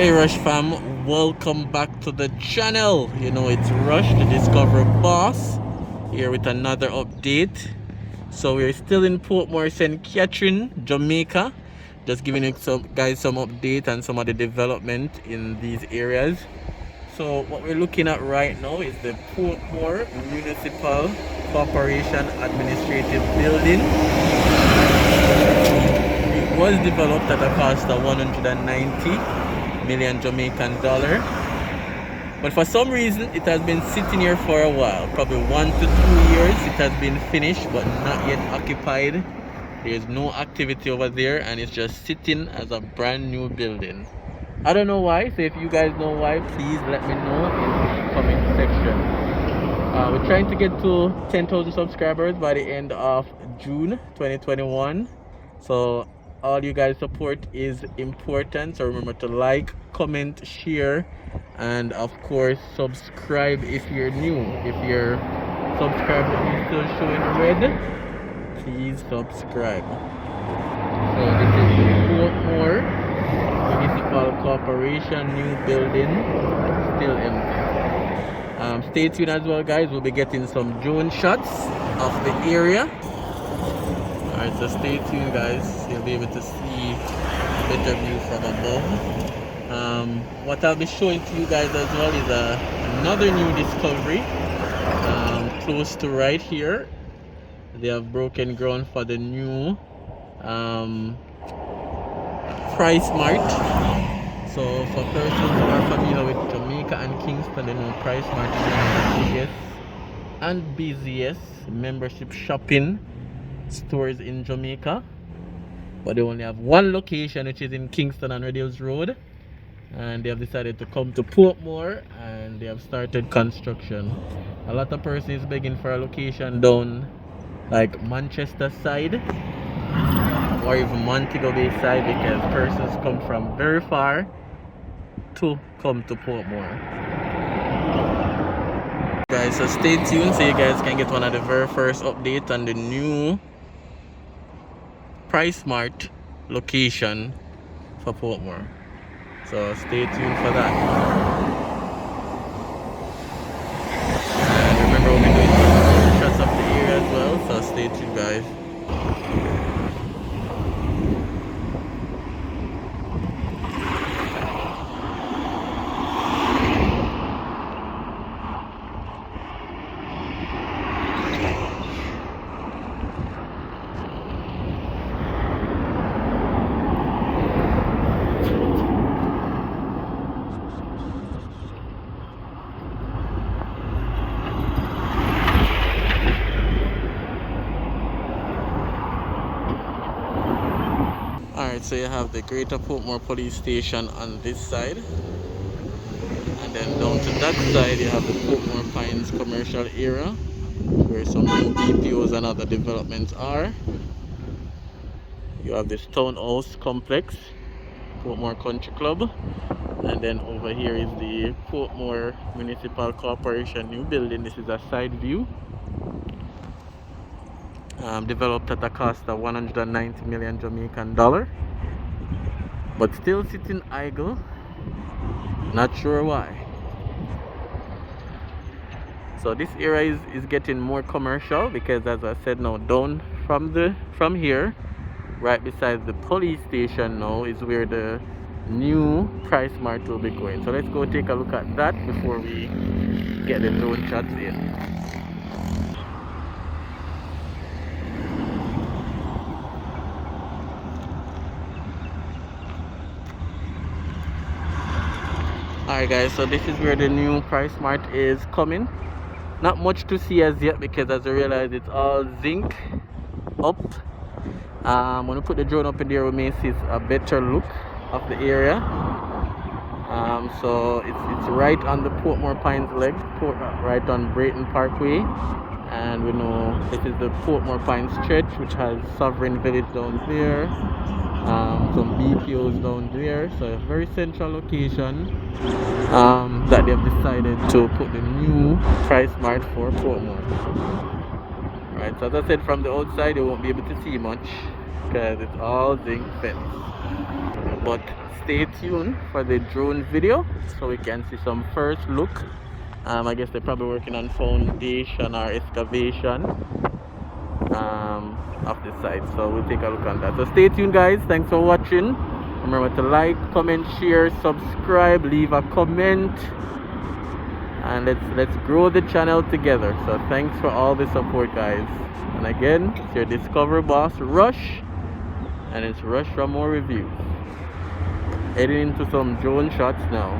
Hey Rush fam, welcome back to the channel. You know it's Rush, the Discover Boss, here with another update. So we're still in Portmore, St. Catherine, Jamaica. Just giving you some update and some of the development in these areas. So what we're looking at right now is the Portmore Municipal Corporation Administrative Building. It was developed at a cost of 190 million Jamaican dollar, but for some reason it has been sitting here for a while, probably 1 to 2 years. It has been finished but not yet occupied. There's no activity over there and it's just sitting as a brand new building. I don't know why, so if you guys know why, please let me know in the comment section. We're trying to get to 10,000 subscribers by the end of June 2021, so all you guys support is important. So remember to like, comment, share, and of course subscribe if you're new. If you're subscribed but you're still showing red, please subscribe. So this is the Portmore Municipal Corporation new building, still empty. Stay tuned as well guys, we'll be getting some drone shots of the area. Alright, so stay tuned guys, you'll be able to see better view from above. What I'll be showing to you guys as well is another new discovery close to right here. They have broken ground for the new Pricesmart. So for persons who are familiar with Jamaica and Kingston, they know Pricesmart is one of the biggest and busiest membership shopping stores in Jamaica, but they only have one location, which is in Kingston and Radials Road, and they have decided to come to Portmore and they have started construction. A lot of persons begging for a location down like Manchester side or even Montego Bay side, because persons come from very far to come to Portmore. Guys, so stay tuned so you guys can get one of the very first updates on the new Pricesmart location for Portmore. So stay tuned for that. And remember we'll be doing some shots of the area as well, so stay tuned guys. Alright, so you have the Greater Portmore Police Station on this side, and then down to that side you have the Portmore Pines commercial area where some new BPOs and other developments are. You have this townhouse complex, Portmore Country Club, and then over here is the Portmore Municipal Corporation new building. This is a side view. Developed at a cost of 190 million Jamaican dollar, but still sitting idle, not sure why. So this area is getting more commercial because, as I said, now down from here right beside the police station now is where the new Pricesmart will be going. So let's go take a look at that before we get the drone shots in. Alright guys, so this is where the new Pricesmart is coming. Not much to see as yet because, as I realize, it's all zinc up. When we put the drone up in there we may see a better look of the area. So it's right on the Portmore Pines leg, right on Brayton Parkway, and we know this is the Portmore Pines stretch, which has Sovereign Village down there, some BPOs down there. So a very central location that they have decided to put the new Pricesmart for Portmore. Right, so as I said, from the outside you won't be able to see much, because it's all zinc fence. But stay tuned for the drone video so we can see some first look. I guess they're probably working on foundation or excavation of the site, so we'll take a look on that. So stay tuned, guys. Thanks for watching. Remember to like, comment, share, subscribe, leave a comment, and let's grow the channel together. So thanks for all the support, guys. And again, it's your Discover Boss Rush, and it's Rush from more reviews. Heading into some drone shots now.